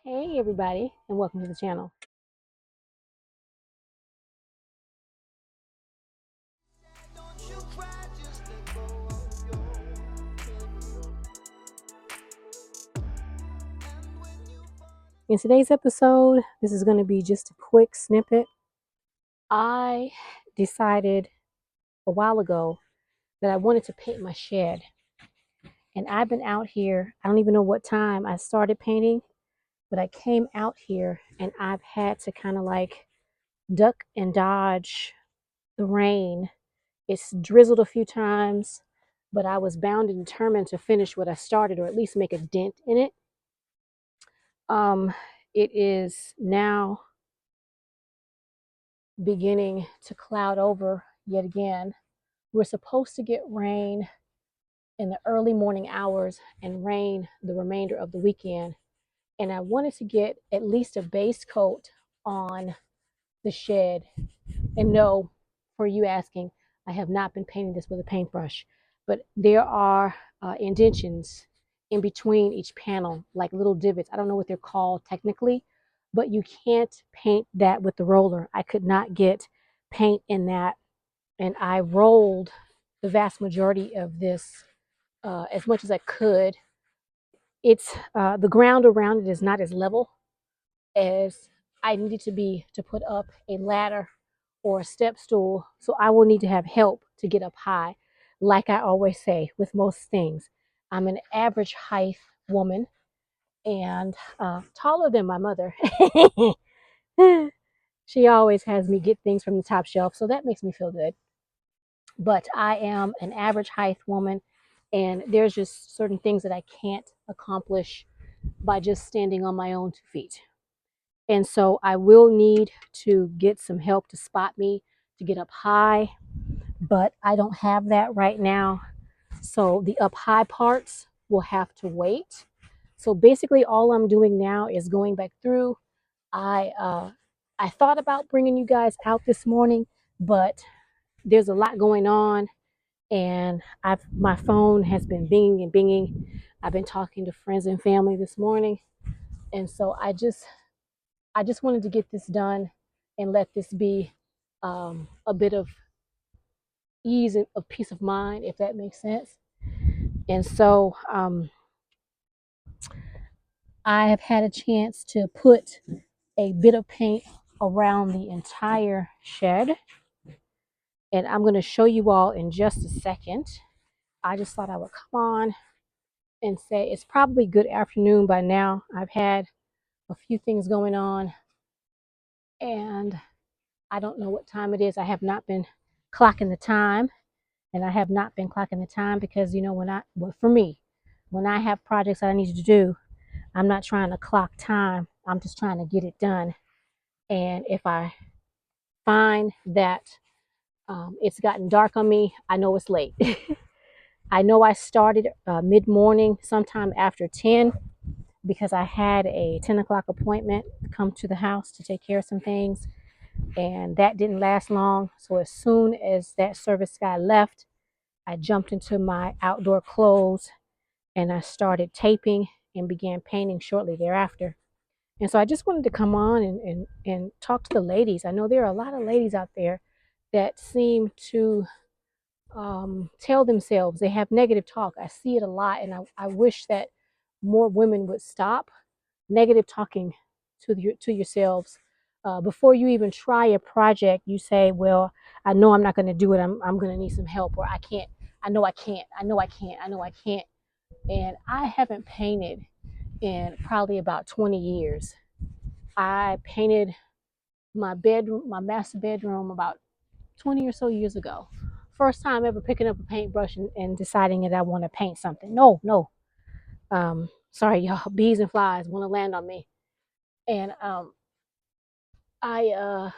Hey everybody, and welcome to the channel. In today's episode, this is going to be just a quick snippet. I decided a while ago that I wanted to paint my shed, and I've been out here. I don't even know what time I started painting, but I came out here and I've had to kind of like duck and dodge the rain. It's drizzled a few times, but I was bound and determined to finish what I started, or at least make a dent in it. Um, it is now beginning to cloud over yet again. We're supposed to get rain in the early morning hours and rain the remainder of the weekend. And I wanted to get at least a base coat on the shed. And no, for you asking, I have not been painting this with a paintbrush, but there are indentions in between each panel, like little divots. I don't know what they're called technically, but you can't paint that with the roller. I could not get paint in that, and I rolled the vast majority of this as much as I could. It's the ground around it is not as level as I needed to be to put up a ladder or a step stool. So I will need to have help to get up high. Like I always say with most things, I'm an average height woman and taller than my mother. She always has me get things from the top shelf, so that makes me feel good. But I am an average height woman, and there's just certain things that I can't accomplish by just standing on my own 2 feet. And so I will need to get some help to spot me to get up high, but I don't have that right now. So the up high parts will have to wait. So basically all I'm doing now is going back through. I thought about bringing you guys out this morning, but there's a lot going on, and my phone has been binging and binging. I've been talking to friends and family this morning, and so I just wanted to get this done and let this be a bit of ease and of peace of mind, if that makes sense. And so I have had a chance to put a bit of paint around the entire shed, and I'm going to show you all in just a second. I just thought I would come on and say it's probably good afternoon by now. I've had a few things going on, and I don't know what time it is. I have not been clocking the time, and I have not been clocking the time because well, for me, when I have projects that I need to do, I'm not trying to clock time. I'm just trying to get it done. And if I find that it's gotten dark on me, I know it's late. I know I started mid morning, sometime after 10, because I had a 10 o'clock appointment to come to the house to take care of some things. And that didn't last long. So as soon as that service guy left, I jumped into my outdoor clothes and I started taping and began painting shortly thereafter. And so I just wanted to come on and talk to the ladies. I know there are a lot of ladies out there that seem to tell themselves they have negative talk. I see it a lot, and I wish that more women would stop negative talking to yourselves. Before you even try a project, you say, well, I know I'm not going to do it. I'm going to need some help, or I can't. I know I can't. I know I can't. I know I can't. And I haven't painted in probably about 20 years. I painted my bedroom, my master bedroom, about 20 or so years ago. First time ever picking up a paintbrush and deciding that I want to paint something. No, no. Sorry, y'all. Bees and flies want to land on me. And I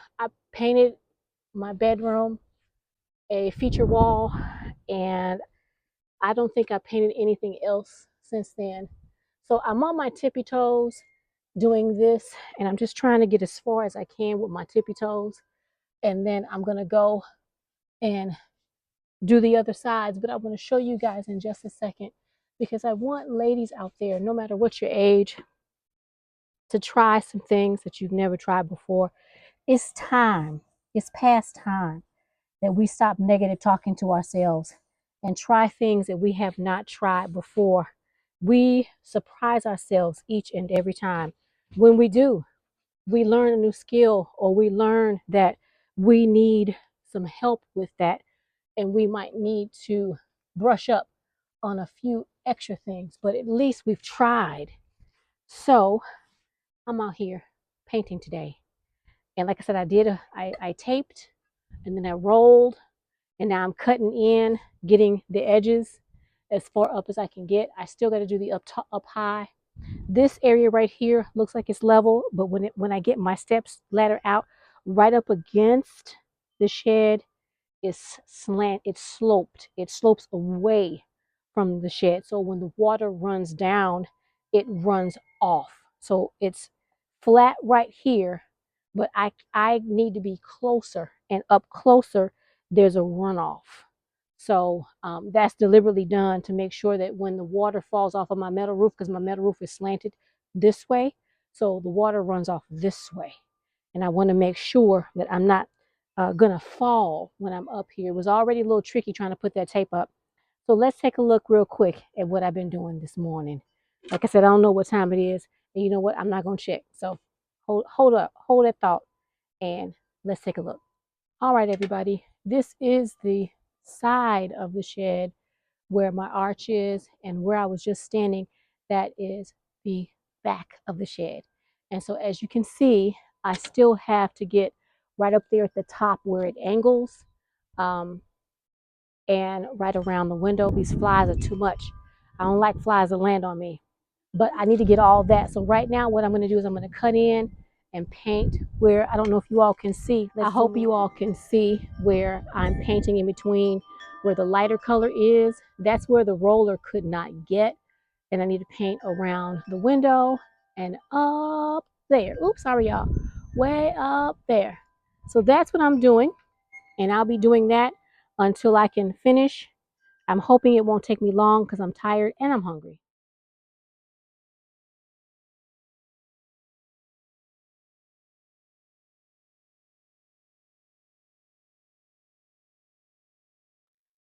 painted my bedroom a feature wall, and I don't think I painted anything else since then. So I'm on my tippy toes doing this, and I'm just trying to get as far as I can with my tippy toes, and then I'm gonna go and do the other sides. But I want to show you guys in just a second, because I want ladies out there, no matter what your age, to try some things that you've never tried before. It's time, it's past time that we stop negative talking to ourselves and try things that we have not tried before. We surprise ourselves each and every time. When we do, we learn a new skill, or we learn that we need some help with that, and we might need to brush up on a few extra things, but at least we've tried. So I'm out here painting today. And like I said, I taped, and then I rolled, and now I'm cutting in, getting the edges as far up as I can get. I still got to do the up high. This area right here looks like it's level, but when I get my steps ladder out right up against the shed, it's it slopes away from the shed. So when the water runs down, it runs off. So it's flat right here, but I need to be closer, and up closer, there's a runoff. So that's deliberately done to make sure that when the water falls off of my metal roof, because my metal roof is slanted this way, so the water runs off this way. And I want to make sure that I'm not gonna fall when I'm up here. It was already a little tricky trying to put that tape up. So let's take a look real quick at what I've been doing this morning. Like I said, I don't know what time it is, and you know what? I'm not gonna check. So hold that thought, and let's take a look. All right, everybody. This is the side of the shed where my arch is, and where I was just standing, that is the back of the shed. And so as you can see, I still have to get right up there at the top where it angles, um, and right around the window. These flies are too much. I don't like flies that land on me, but I need to get all that. So right now what I'm going to do is I'm going to cut in and paint where, I don't know if you all can see. I hope you all can see where I'm painting in between where the lighter color is. That's where the roller could not get. And I need to paint around the window and up there. Oops, sorry y'all. Way up there. So that's what I'm doing. And I'll be doing that until I can finish. I'm hoping it won't take me long because I'm tired and I'm hungry.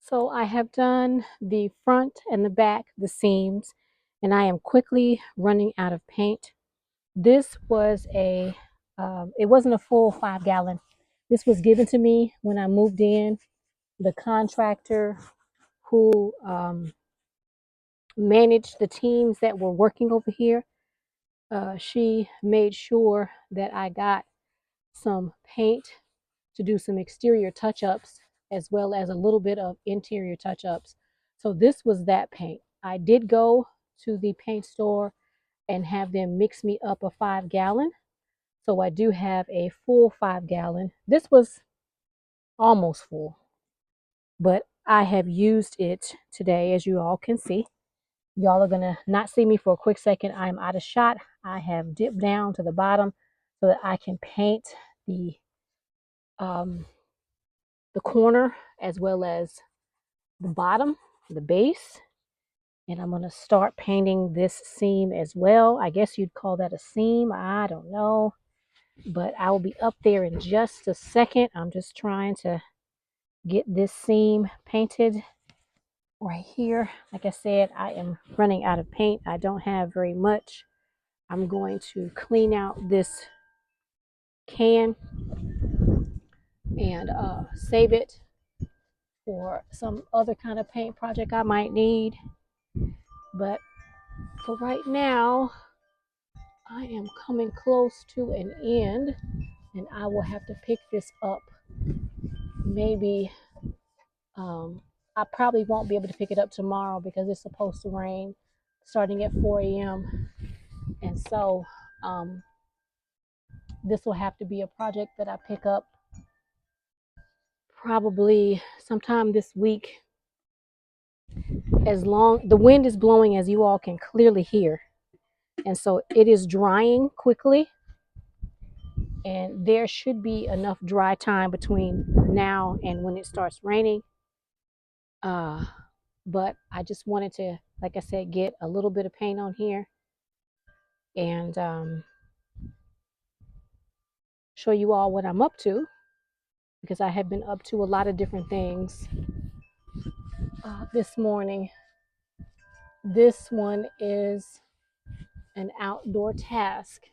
So I have done the front and the back, the seams, and I am quickly running out of paint. This was it wasn't a full 5 gallon. This was given to me when I moved in. The contractor who managed the teams that were working over here, she made sure that I got some paint to do some exterior touch-ups as well as a little bit of interior touch-ups. So this was that paint. I did go to the paint store and have them mix me up a 5 gallon. So I do have a full 5 gallon. This was almost full, but I have used it today, as you all can see. Y'all are gonna not see me for a quick second. I'm out of shot. I have dipped down to the bottom so that I can paint um, the corner as well as the bottom, the base. And I'm going to start painting this seam as well. I guess you'd call that a seam. I don't know. But I will be up there in just a second. I'm just trying to get this seam painted right here. Like I said, I am running out of paint. I don't have very much. I'm going to clean out this can and save it for some other kind of paint project I might need. But for right now, I am coming close to an end, and I will have to pick this up. Maybe I probably won't be able to pick it up tomorrow because it's supposed to rain starting at 4 a.m. And so this will have to be a project that I pick up probably sometime this week. As long the wind is blowing, as you all can clearly hear, and so it is drying quickly, and there should be enough dry time between now and when it starts raining. But I just wanted to, like I said, get a little bit of paint on here, and show you all what I'm up to, because I have been up to a lot of different things this morning. This one is an outdoor task.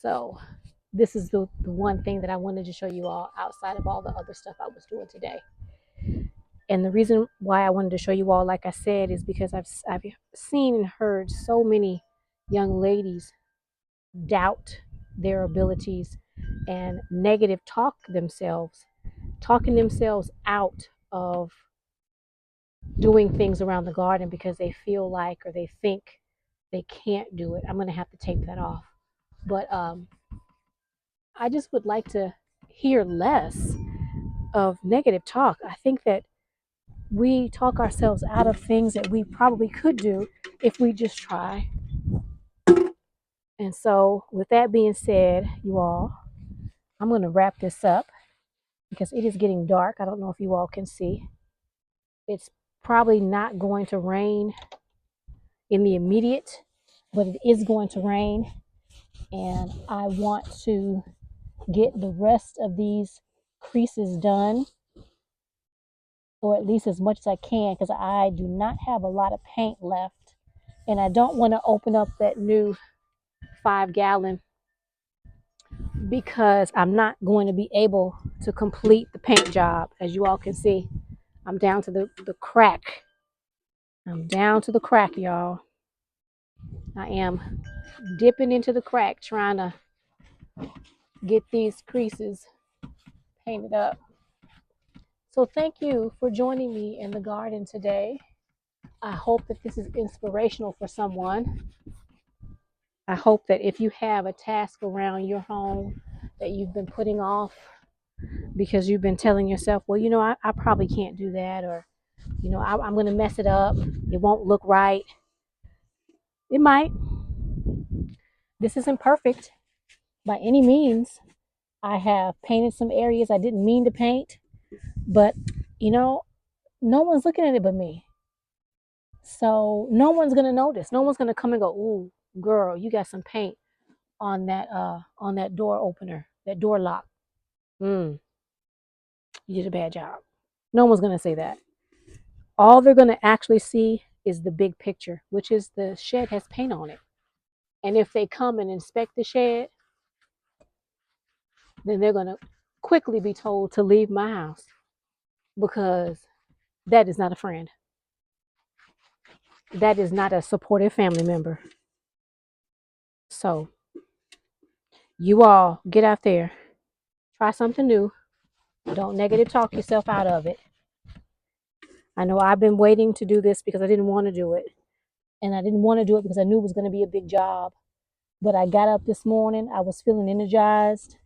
So this is the one thing that I wanted to show you all outside of all the other stuff I was doing today. And the reason why I wanted to show you all, like I said, is because I've seen and heard so many young ladies doubt their abilities and negative talk themselves, talking themselves out of doing things around the garden because they feel like or they think they can't do it. I'm going to have to tape that off. But I just would like to hear less of negative talk. I think that we talk ourselves out of things that we probably could do if we just try. And so, with that being said, you all, I'm going to wrap this up because it is getting dark. I don't know if you all can see. It's probably not going to rain in the immediate, but it is going to rain. And I want to get the rest of these creases done, or at least as much as I can, because I do not have a lot of paint left. And I don't want to open up that new 5-gallon because I'm not going to be able to complete the paint job. As you all can see, I'm down to the crack. I'm down to the crack, y'all. I am dipping into the crack trying to get these creases painted up. So thank you for joining me in the garden today. I hope that this is inspirational for someone. I hope that if you have a task around your home that you've been putting off because you've been telling yourself, well, I probably can't do that, or, I'm going to mess it up. It won't look right. It might. This isn't perfect by any means. I have painted some areas I didn't mean to paint, but, no one's looking at it but me. So no one's going to notice. No one's going to come and go, ooh, girl, you got some paint on that door opener, that door lock. You did a bad job. No one's going to say that. All they're going to actually see is the big picture, which is the shed has paint on it. And if they come and inspect the shed, then they're going to quickly be told to leave my house, because that is not a friend. That is not a supportive family member. So you all get out there, try something new. Don't negative talk yourself out of it. I know I've been waiting to do this because I didn't want to do it. And I didn't want to do it because I knew it was going to be a big job. But I got up this morning. I was feeling energized.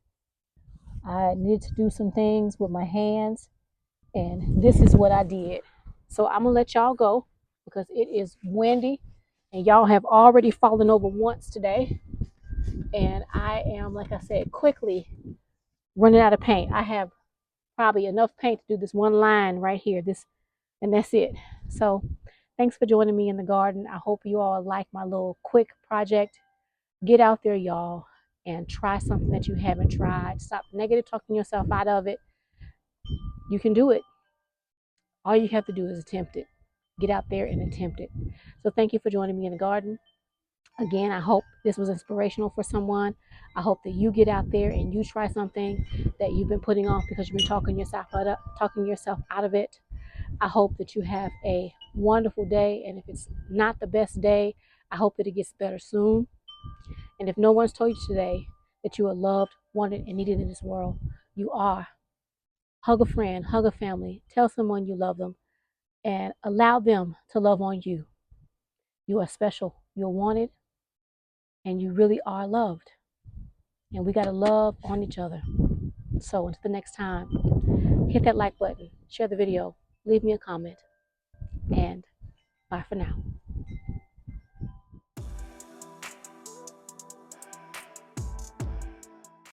I needed to do some things with my hands. And this is what I did. So I'm going to let y'all go because it is windy. And y'all have already fallen over once today. And I am, like I said, quickly running out of paint. I have probably enough paint to do this one line right here. And that's it. So thanks for joining me in the garden. I hope you all like my little quick project. Get out there, y'all, and try something that you haven't tried. Stop negative talking yourself out of it. You can do it. All you have to do is attempt it. Get out there and attempt it. So thank you for joining me in the garden. Again, I hope this was inspirational for someone. I hope that you get out there and you try something that you've been putting off because you've been talking yourself out of it. I hope that you have a wonderful day. And if it's not the best day, I hope that it gets better soon. And if no one's told you today that you are loved, wanted, and needed in this world, you are. Hug a friend, hug a family, tell someone you love them, and allow them to love on you. You are special, you're wanted, and you really are loved. And we got to love on each other. So until the next time, hit that like button, share the video, leave me a comment, and bye for now.